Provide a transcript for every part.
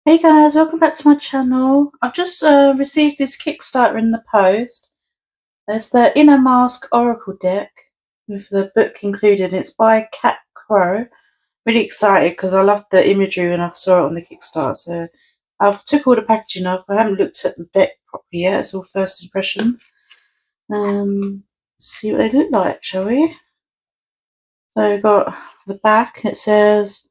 Hey guys, welcome back to my channel. I've just received this Kickstarter in the post. There's the Inner Mask Oracle deck with the book included. It's by Cat Crow. Really excited because I loved the imagery when I saw it on the Kickstarter. So I've took all the packaging off. I haven't looked at the deck properly yet. It's all first impressions. See what they look like, shall we? So we've got the back. It says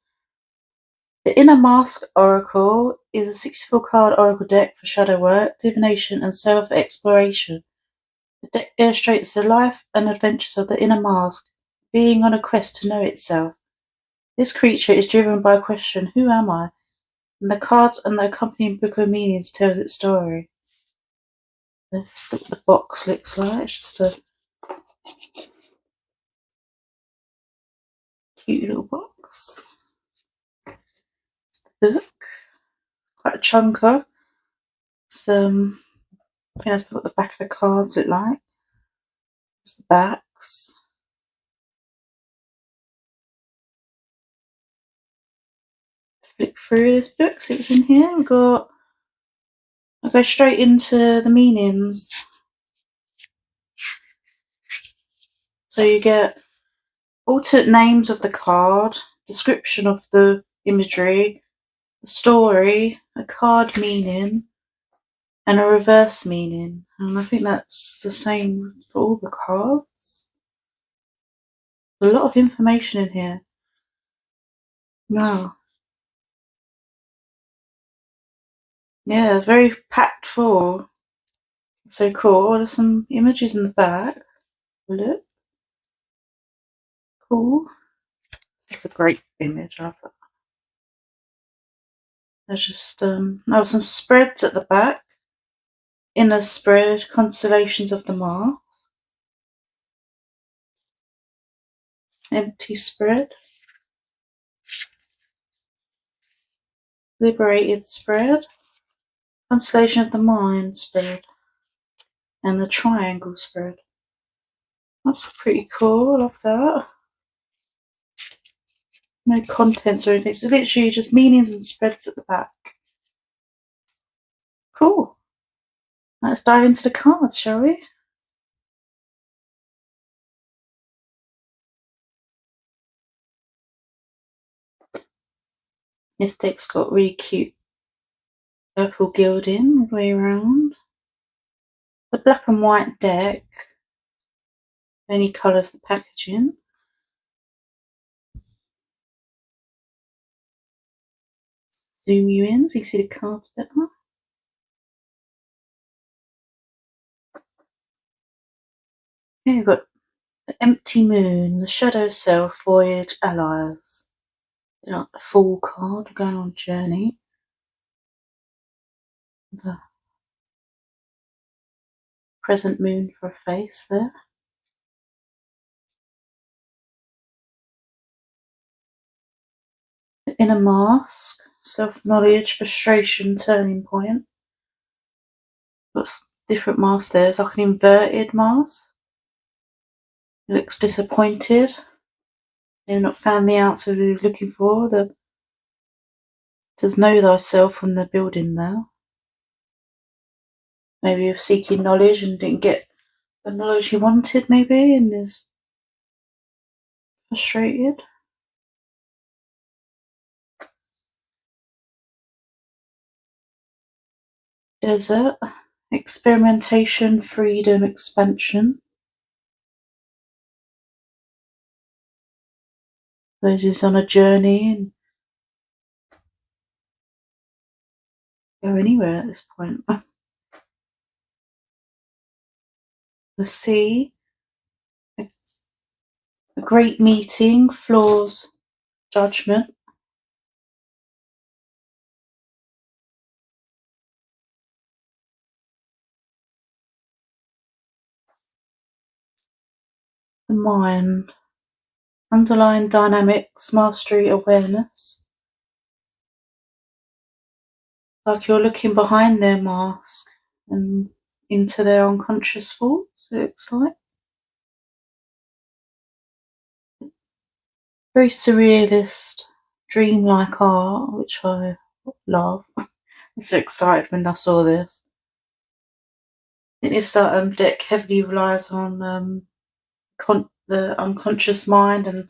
the Inner Mask Oracle is a 64-card oracle deck for shadow work, divination, and self-exploration. The deck illustrates the life and adventures of the Inner Mask, being on a quest to know itself. This creature is driven by a question, who am I? And the cards and the accompanying book of meanings tells its story. That's what the box looks like. It's just a cute little box. It's the book. Quite a chunker. It's, I think that's what the back of the cards look like. It's the backs. Flick through this book, see what's in here. I'll go straight into the meanings. So you get alternate names of the card, description of the imagery, the story, a card meaning, and a reverse meaning. And I think that's the same for all the cards. There's a lot of information in here. Wow. Yeah, very packed full. So cool. There's some images in the back. Look. Cool. That's a great image. I love that. There's just some spreads at the back. Inner spread, constellations of the Mars. Empty spread. Liberated spread. Constellation of the Mind spread. And the triangle spread. That's pretty cool. I love that. No contents or anything. It's literally just meanings and spreads at the back. Cool. Let's dive into the cards, shall we? This deck's got really cute purple gilding all the way around. The black and white deck only colours the packaging. Zoom you in so you can see the cards better. Okay, we've got the Empty Moon, the Shadow Self, Voyage, Allies. Like the Fool card, going on journey. The Crescent Moon for a face there. The Inner Mask, Self-Knowledge, Frustration, Turning Point. Got different masks there. There's like an inverted mask. He looks disappointed. They've not found the answer he was looking for. It says know thyself on the building there. Maybe you're seeking knowledge and didn't get the knowledge he wanted, maybe, and is frustrated. Desert, experimentation, freedom, expansion. Those is on a journey and go anywhere at this point. The sea, a great meeting, flaws, judgment. The mind, underlying dynamics, mastery, awareness. Like you're looking behind their mask and into their unconscious thoughts, it looks like. Very surrealist, dreamlike art, which I laugh. I'm so excited when I saw this. This deck heavily relies on the unconscious mind and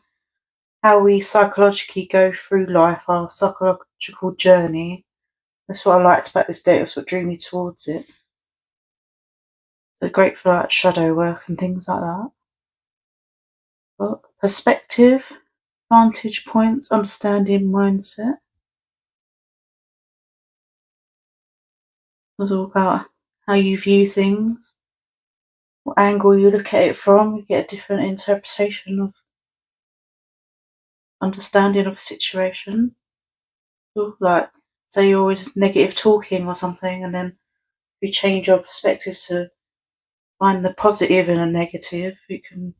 how we psychologically go through life, our psychological journey. That's what I liked about this deck. That's what drew me towards it. So great for like shadow work and things like that. But perspective, vantage points, understanding, mindset. It was all about how you view things, what angle you look at it from. You get a different interpretation of understanding of a situation. So, like, say you're always negative talking or something, and then you change your perspective to find the positive in a negative, you can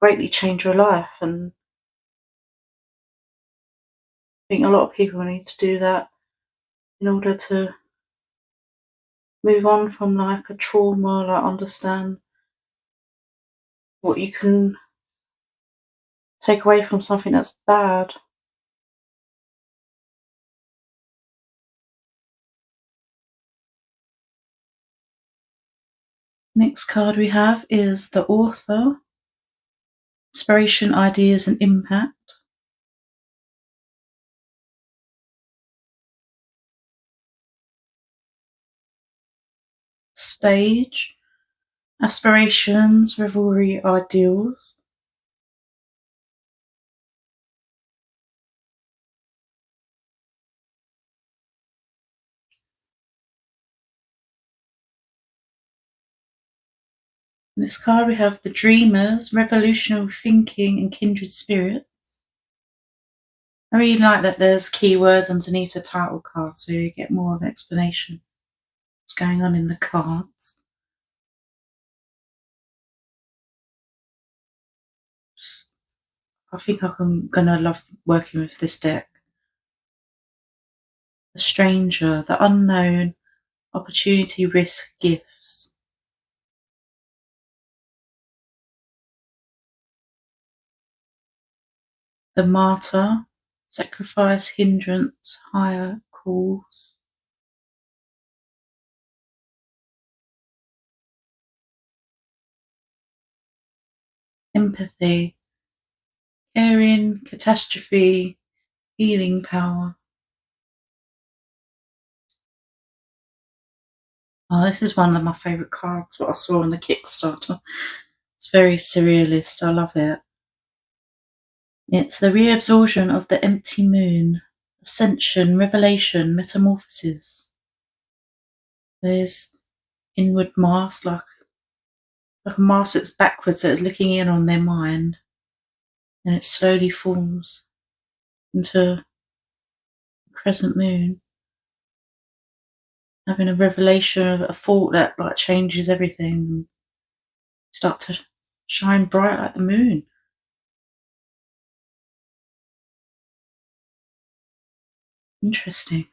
greatly change your life. And I think a lot of people need to do that in order to move on from like a trauma, like understand what you can take away from something that's bad. Next card we have is the author, inspiration, ideas and impact. Stage, aspirations, revelry, ideals. In this card we have the dreamers, revolutionary thinking and kindred spirits. I really like that there's keywords underneath the title card so you get more of an explanation of what's going on in the cards. I think I'm going to love working with this deck. The stranger, the unknown, opportunity, risk, gifts. The martyr, sacrifice, hindrance, higher calls. Empathy, caring, catastrophe, healing power. Oh, this is one of my favourite cards, what I saw on the Kickstarter. It's very surrealist, I love it. It's the reabsorption of the empty moon, ascension, revelation, metamorphosis. There's inward mask, like a mask that's backwards, so it's looking in on their mind, and it slowly forms into a crescent moon, having a revelation of a thought that like changes everything and start to shine bright like the moon. Interesting.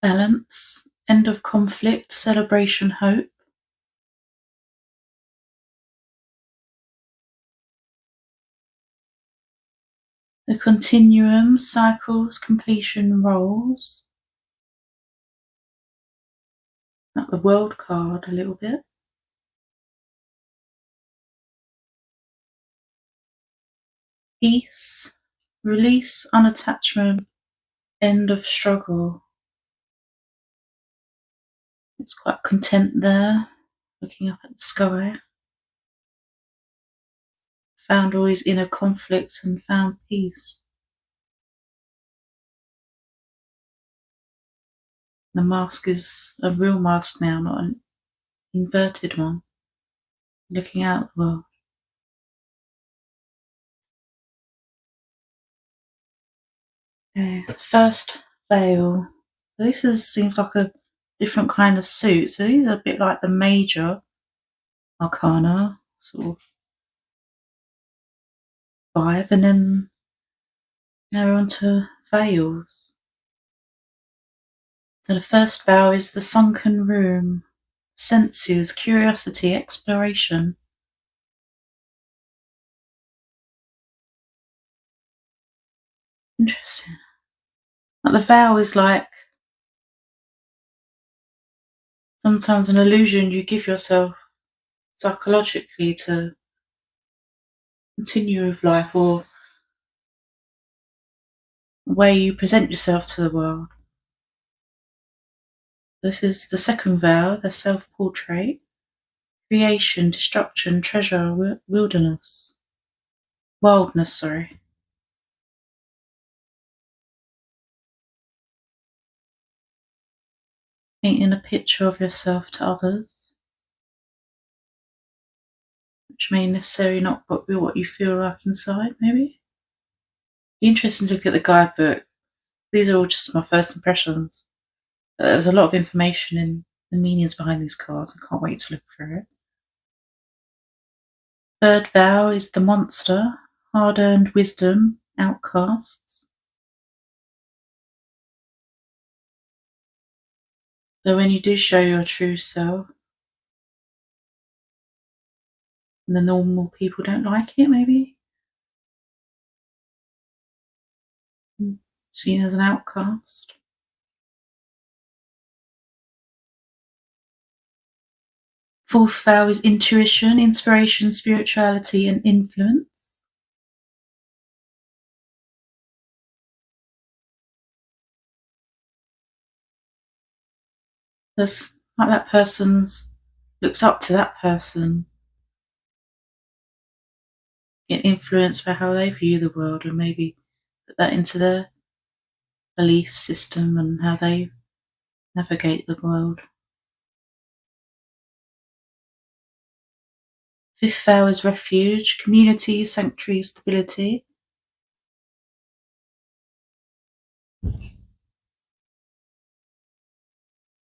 Balance, end of conflict, celebration, hope. The continuum, cycles, completion, roles. Like the world card a little bit. Peace, release, unattachment, end of struggle. It's quite content there, looking up at the sky. Found all his inner conflict and found peace. The mask is a real mask now, not an inverted one. Looking out at the world. Okay, first veil. So this seems like a different kind of suit. So these are a bit like the major arcana sort of vibe, and then now we're on to veils. So the first veil is the sunken room, senses, curiosity, exploration. Interesting. Like the vow is like sometimes an illusion you give yourself psychologically to continue with life, or the way you present yourself to the world. This is the second vow, the self-portrait. Creation, destruction, treasure, wilderness. Wildness, sorry. Painting a picture of yourself to others, which may necessarily not be what you feel like inside, maybe. Be interesting to look at the guidebook. These are all just my first impressions. There's a lot of information in the meanings behind these cards. I can't wait to look through it. Third vow is the monster, hard-earned wisdom, outcasts. So when you do show your true self, and the normal people don't like it, maybe seen as an outcast. Fourth vow is intuition, inspiration, spirituality, and influence. There's like that person's looks up to that person, get influenced by how they view the world, and maybe put that into their belief system and how they navigate the world. Fifth vow is refuge, community, sanctuary, stability.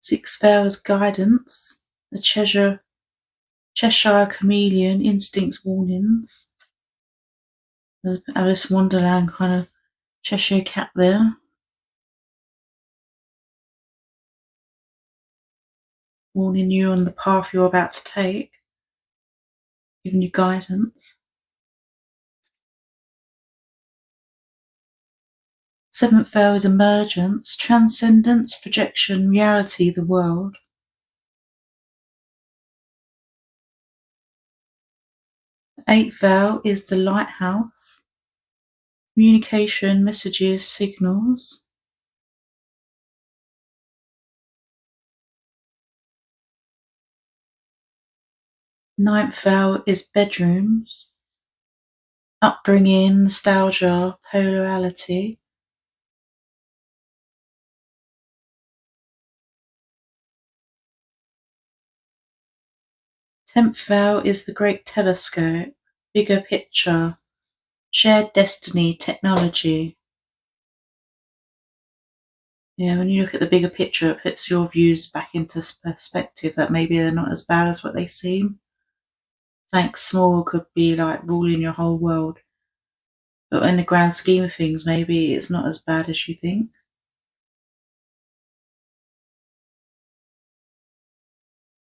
Sixth vow is guidance, the Cheshire chameleon, instincts, warnings. There's Alice in Wonderland kind of Cheshire cat there. Warning you on the path you're about to take, giving you guidance. Seventh vow is emergence, transcendence, projection, reality, the world. Eighth vow is the lighthouse, communication, messages, signals. Ninth vow is bedrooms, upbringing, nostalgia, polarity. 10th vow is the great telescope, bigger picture, shared destiny, technology. Yeah, when you look at the bigger picture, it puts your views back into perspective, that maybe they're not as bad as what they seem. Something small could be like ruling your whole world, but in the grand scheme of things, maybe it's not as bad as you think.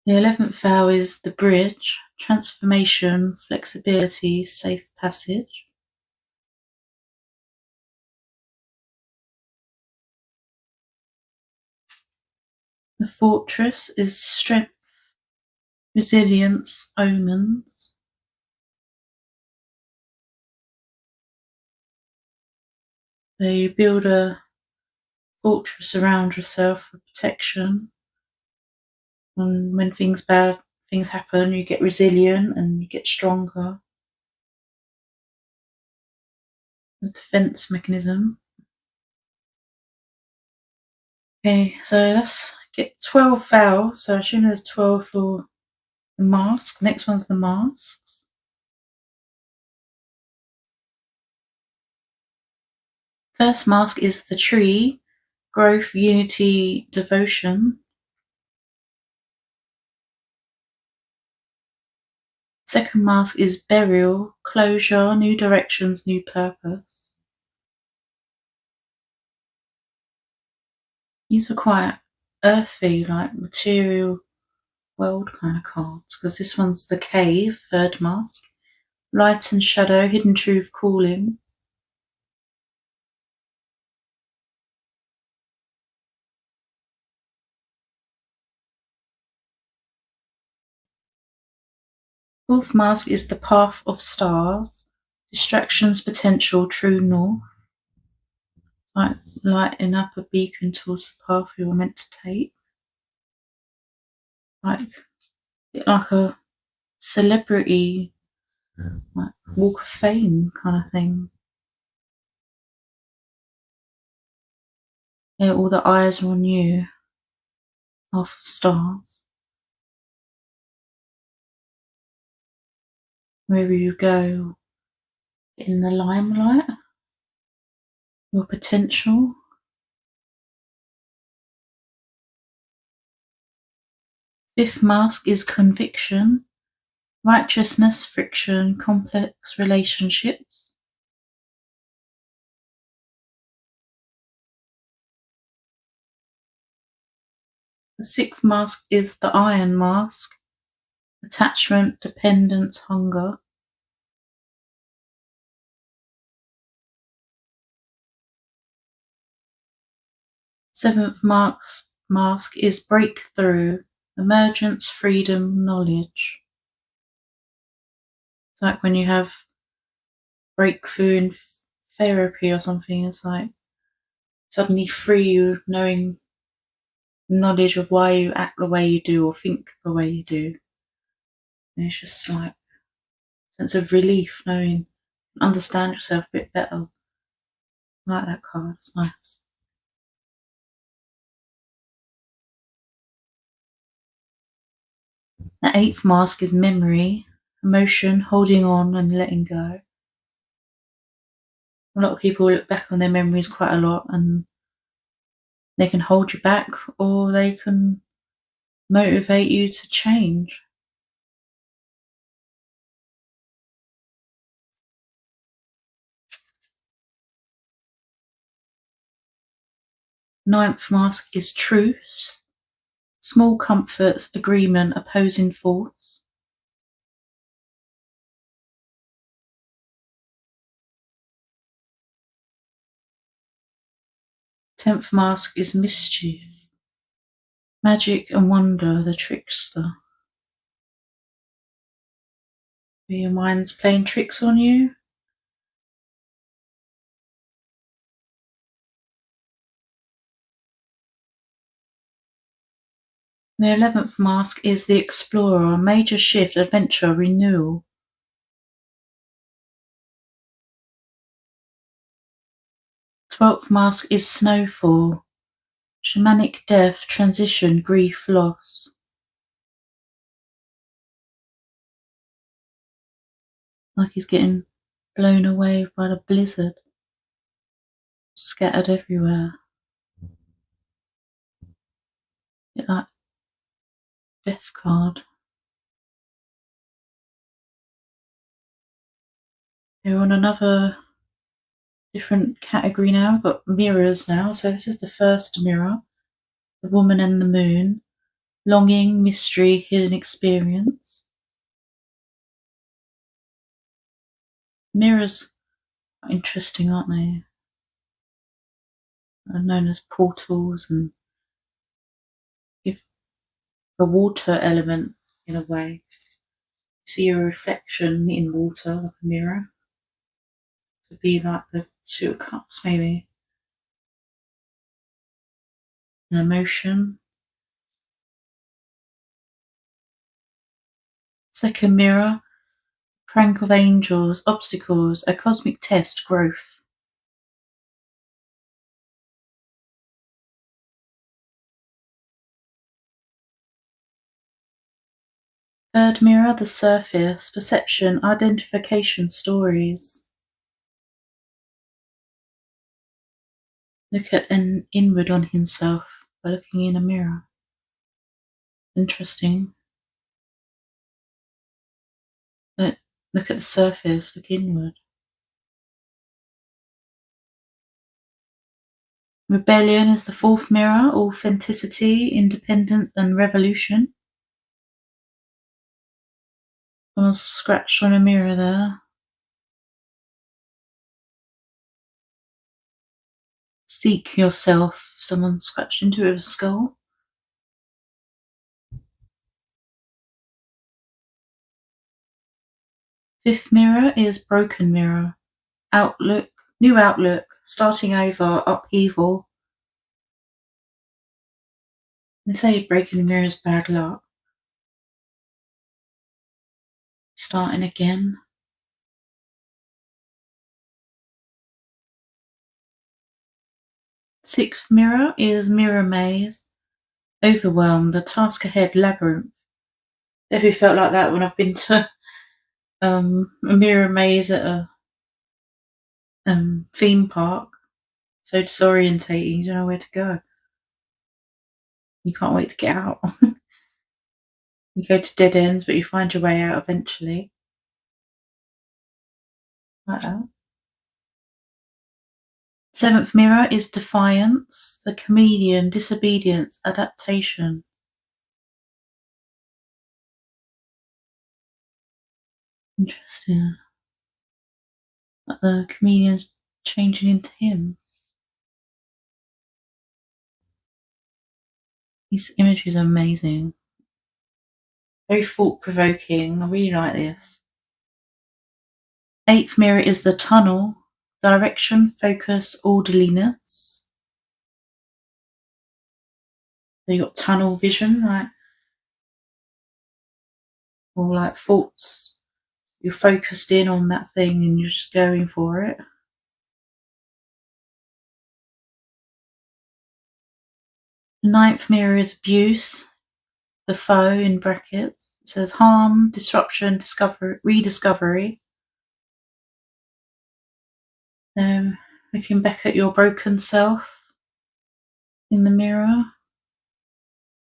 The 11th vow is the bridge, transformation, flexibility, safe passage. The fortress is strength, resilience, omens. So you build a fortress around yourself for protection. And when bad things happen, you get resilient and you get stronger. A defense mechanism. Okay, so let's get 12 vows. So I assume there's 12 for the mask. Next one's the masks. First mask is the tree, growth, unity, devotion. Second mask is burial, closure, new directions, new purpose. These are quite earthy, like material world kind of cards, because this one's the cave, third mask. Light and shadow, hidden truth, calling. Fourth mask is the path of stars. Distractions, potential, true north. Like lighting up a beacon towards the path you were meant to take. Like a celebrity, like walk of fame kind of thing. Yeah, all the eyes are on you. Half of stars. Wherever you go, in the limelight. Your potential. Fifth mask is conviction. Righteousness, friction, complex relationships. The sixth mask is the iron mask. Attachment, dependence, hunger. Seventh mask is breakthrough. Emergence, freedom, knowledge. It's like when you have breakthrough in therapy or something, it's like suddenly free you knowing knowledge of why you act the way you do or think the way you do. And it's just like a sense of relief knowing, understand yourself a bit better. I like that card, it's nice. The eighth mask is memory, emotion, holding on and letting go. A lot of people look back on their memories quite a lot and they can hold you back or they can motivate you to change. Ninth mask is truth, small comforts, agreement, opposing force. Tenth mask is mischief, magic and wonder, the trickster. Your mind's playing tricks on you. The 11th mask is the explorer, major shift, adventure, renewal. 12th mask is snowfall, shamanic death, transition, grief, loss. Like he's getting blown away by the blizzard, scattered everywhere. Get that death card. We're on another different category now. We've got mirrors now. So this is the first mirror, the woman and the moon, longing, mystery, hidden experience. Mirrors are interesting, aren't they? Are known as portals and give the water element in a way. You see a reflection in water like a mirror. To be like the Two of Cups, maybe. An emotion. Second mirror, prank of angels, obstacles, a cosmic test, growth. Third mirror, the surface, perception, identification, stories. Look at an inward on himself by looking in a mirror. Interesting. But look at the surface, look inward. Rebellion is the fourth mirror, authenticity, independence and revolution. Someone scratched on a mirror there. Seek yourself. Someone scratched into it with a skull. Fifth mirror is broken mirror. Outlook, new outlook, starting over, upheaval. They say breaking the mirror is bad luck. Starting again. Sixth mirror is mirror maze. Overwhelmed, the task ahead, labyrinth. Definitely felt like that when I've been to a mirror maze at a theme park. So disorientating, you don't know where to go. You can't wait to get out. You go to dead ends, but you find your way out eventually. Like that. Seventh mirror is defiance, the chameleon, disobedience, adaptation. Interesting. Like the chameleon's changing into him. These images are amazing. Very thought-provoking. I really like this. Eighth mirror is the tunnel, direction, focus, orderliness. So you got tunnel vision, right? Or like thoughts. You're focused in on that thing and you're just going for it. The ninth mirror is abuse, the foe in brackets. It says harm, disruption, discovery, rediscovery. Looking back at your broken self in the mirror,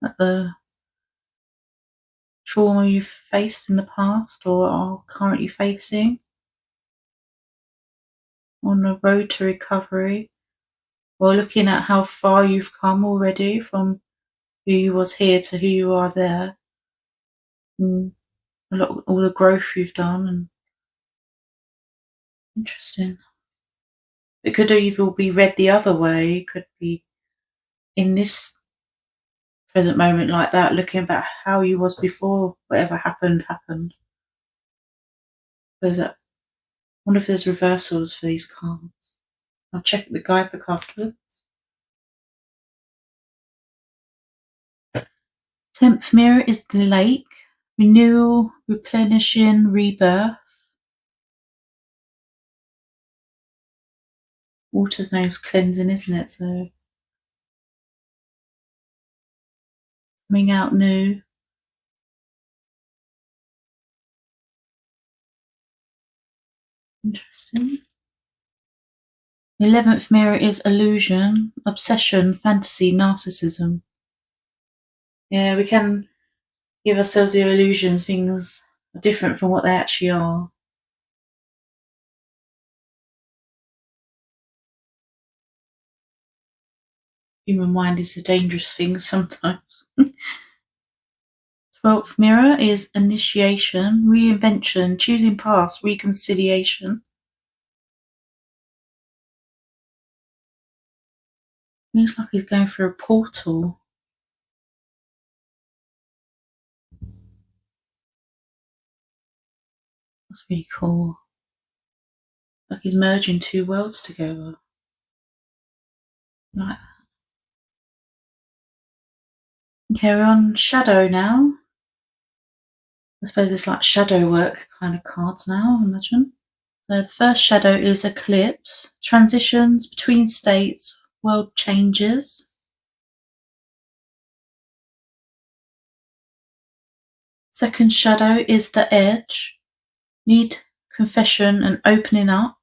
at the trauma you've faced in the past or are currently facing, on the road to recovery, or looking at how far you've come already from who you was here to who you are there, and all the growth you've done. And interesting. It could even be read the other way. It could be in this present moment like that, looking back how you was before whatever happened. I wonder if there's reversals for these cards. I'll check the guidebook afterwards. 10th mirror is the lake. Renewal, replenishing, rebirth. Water's known as cleansing, isn't it? So coming out new. Interesting. The 11th mirror is illusion, obsession, fantasy, narcissism. Yeah, we can give ourselves the illusion things are different from what they actually are. Human mind is a dangerous thing sometimes. 12th mirror is initiation, reinvention, choosing paths, reconciliation. Looks like he's going through a portal. That's really cool. Like he's merging two worlds together. Like that. Okay, we're on shadow now. I suppose it's like shadow work kind of cards now, I imagine. So the first shadow is eclipse, transitions between states, world changes. Second shadow is the edge, need confession and opening up.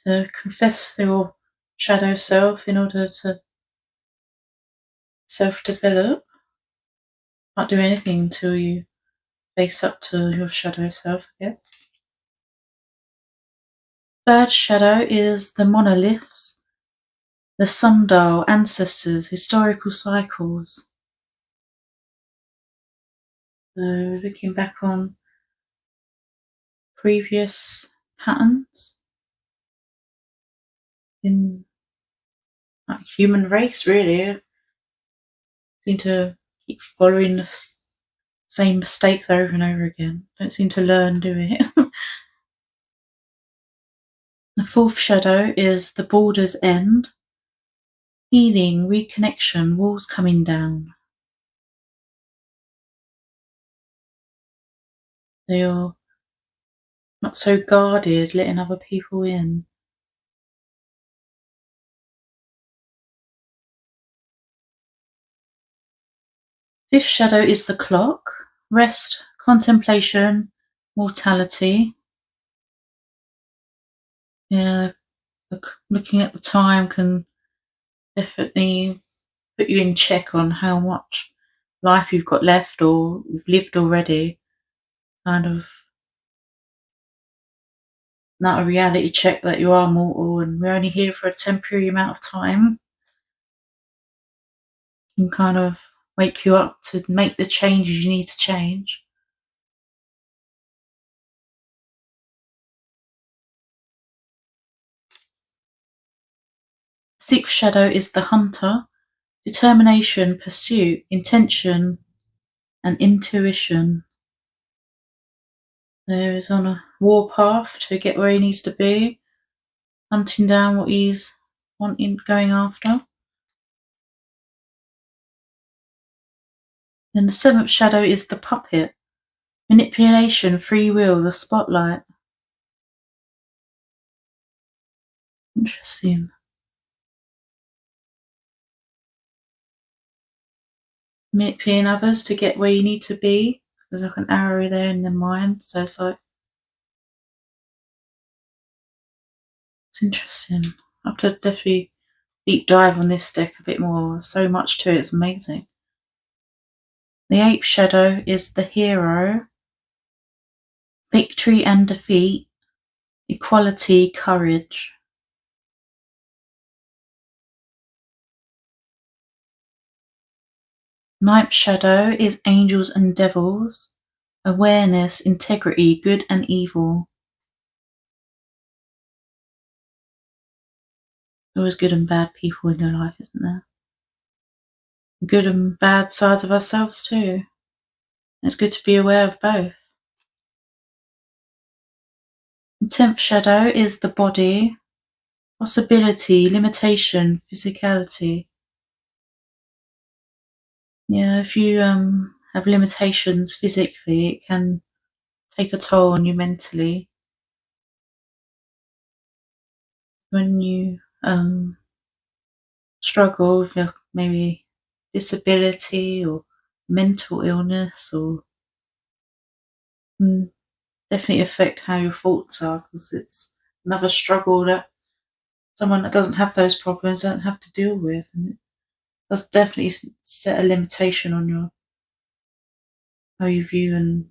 To confess your shadow self in order to self-develop. Can't do anything until you face up to your shadow self, I guess. Third shadow is the monoliths, the sundial, ancestors, historical cycles. So looking back on previous patterns in like human race, really. Seem to keep following the same mistakes over and over again. Don't seem to learn, do we? The fourth shadow is the border's end. Healing, reconnection, walls coming down. You're not so guarded, letting other people in. Fifth shadow is the clock. Rest, contemplation, mortality. Yeah, looking at the time can definitely put you in check on how much life you've got left or you've lived already. Kind of not a reality check that you are mortal and we're only here for a temporary amount of time. Can kind of wake you up to make the changes you need to change. Sixth shadow is the hunter. Determination, pursuit, intention, and intuition. There is on a warpath to get where he needs to be, hunting down what he's wanting, going after. And the seventh shadow is the puppet. Manipulation, free will, the spotlight. Interesting. Manipulating others to get where you need to be. There's like an arrow there in the mind, so it's like, it's interesting. I have to definitely deep dive on this deck a bit more. So much to it, it's amazing. The eighth shadow is the hero. Victory and defeat, equality, courage. Ninth shadow is angels and devils. Awareness, integrity, good and evil. There always good and bad people in your life, isn't there? Good and bad sides of ourselves too. It's good to be aware of both. The 10th shadow is the body. Possibility, limitation, physicality. Yeah, if you have limitations physically, it can take a toll on you mentally. When you struggle with your maybe disability or mental illness, or definitely affect how your thoughts are, because it's another struggle that someone that doesn't have those problems don't have to deal with, and it does definitely set a limitation on your how you view and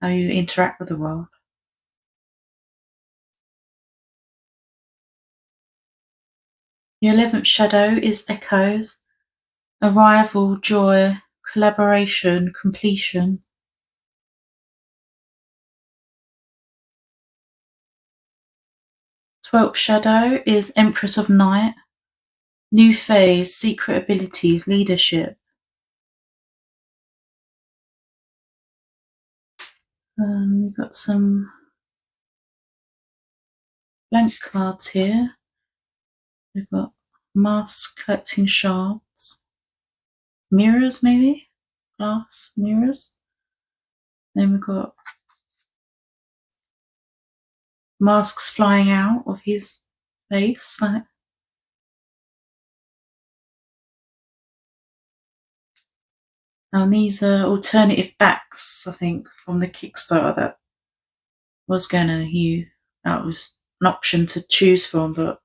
how you interact with the world. The 11th shadow is echoes. Arrival, joy, collaboration, completion. 12th shadow is Empress of Night. New phase, secret abilities, leadership. We've got some blank cards here. We've got mask collecting shards. Mirrors, maybe? Glass mirrors. Then we've got masks flying out of his face. And these are alternative backs, I think, from the Kickstarter that was that was an option to choose from, but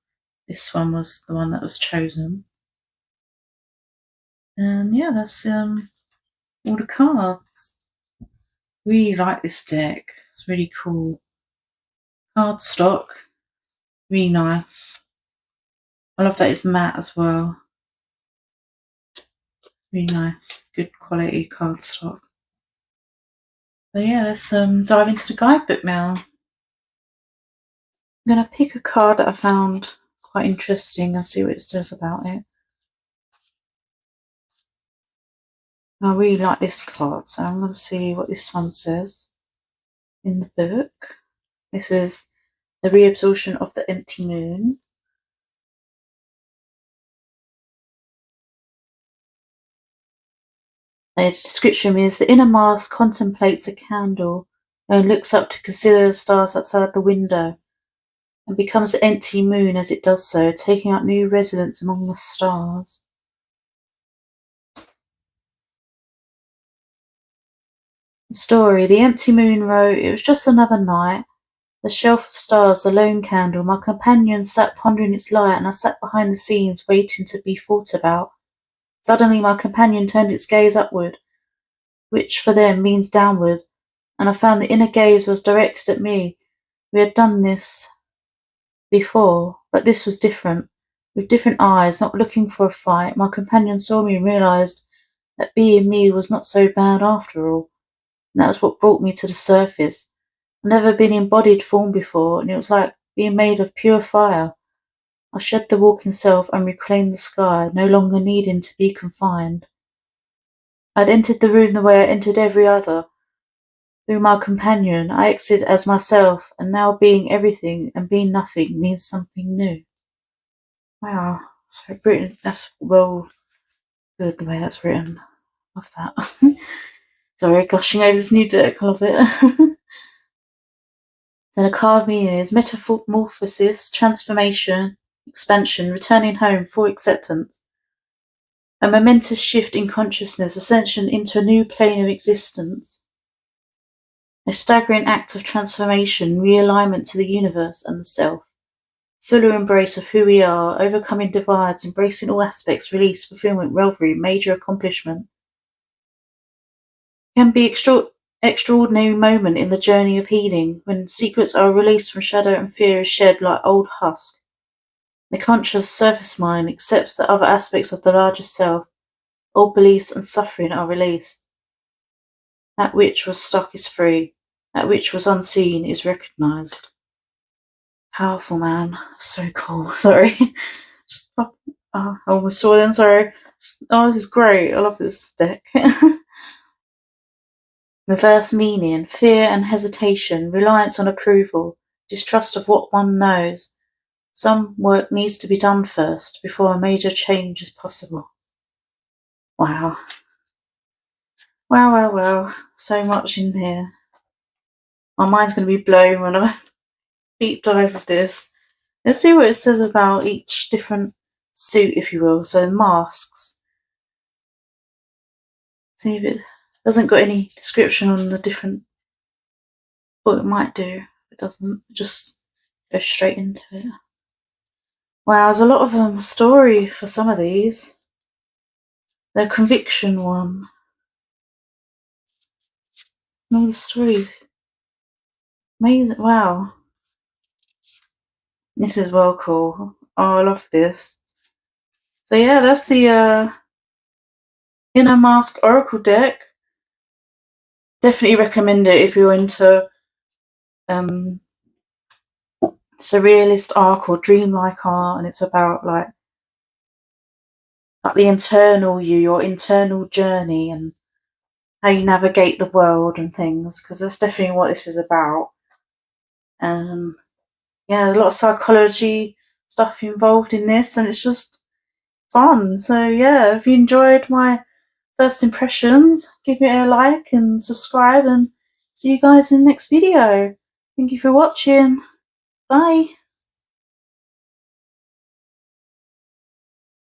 this one was the one that was chosen. And yeah, that's all the cards. Really like this deck. It's really cool. Card stock, really nice. I love that it's matte as well. Really nice, good quality card stock. So yeah, let's dive into the guidebook now. I'm going to pick a card that I found quite interesting and see what it says about it. I really like this card, so I'm going to see what this one says in the book. This is the reabsorption of the empty moon. The description is the inner mask contemplates a candle and looks up to consider the stars outside the window and becomes an empty moon as it does so, taking up new residence among the stars. The story. The empty moon wrote, "It was just another night. The shelf of stars, the lone candle. My companion sat pondering its light, and I sat behind the scenes waiting to be thought about. Suddenly my companion turned its gaze upward, which for them means downward, and I found the inner gaze was directed at me. We had done this before, but this was different. With different eyes, not looking for a fight, my companion saw me and realised that being me was not so bad after all. And that was what brought me to the surface. I'd never been in embodied form before, and it was like being made of pure fire. I shed the walking self and reclaimed the sky, no longer needing to be confined. I'd entered the room the way I entered every other. Through my companion, I exited as myself, and now being everything and being nothing means something new." Wow, so written. That's well good the way that's written. Love that. Sorry, gushing over this new deck. I love it. Then a card meaning is metamorphosis, transformation, expansion, returning home, full acceptance. A momentous shift in consciousness, ascension into a new plane of existence. A staggering act of transformation, realignment to the universe and the self. Fuller embrace of who we are, overcoming divides, embracing all aspects, release, fulfillment, revelry, major accomplishment. Can be extraordinary moment in the journey of healing, when secrets are released from shadow and fear is shed like old husk. The conscious surface mind accepts that other aspects of the larger self, old beliefs and suffering are released. That which was stuck is free. That which was unseen is recognized. Powerful, man. So cool. Sorry. Just, I almost saw them, sorry. This is great. I love this deck. Reverse meaning, fear and hesitation, reliance on approval, distrust of what one knows. Some work needs to be done first before a major change is possible. Wow. Wow. So much in here. My mind's going to be blown when I deep dive of this. Let's see what it says about each different suit, if you will. So masks. See if it doesn't got any description on the different, what it might do. It doesn't, just go straight into it. Wow, there's a lot of story for some of these. The conviction one. And all the stories. Amazing. Wow. This is well cool. Oh, I love this. So yeah, that's the Inner Mask Oracle deck. Definitely recommend it if you're into surrealist art or dreamlike art, and it's about like the internal you, your internal journey, and how you navigate the world and things, because that's definitely what this is about. Yeah, a lot of psychology stuff involved in this, and it's just fun. So yeah, if you enjoyed my first impressions, give it a like and subscribe, and see you guys in the next video. Thank you for watching. Bye.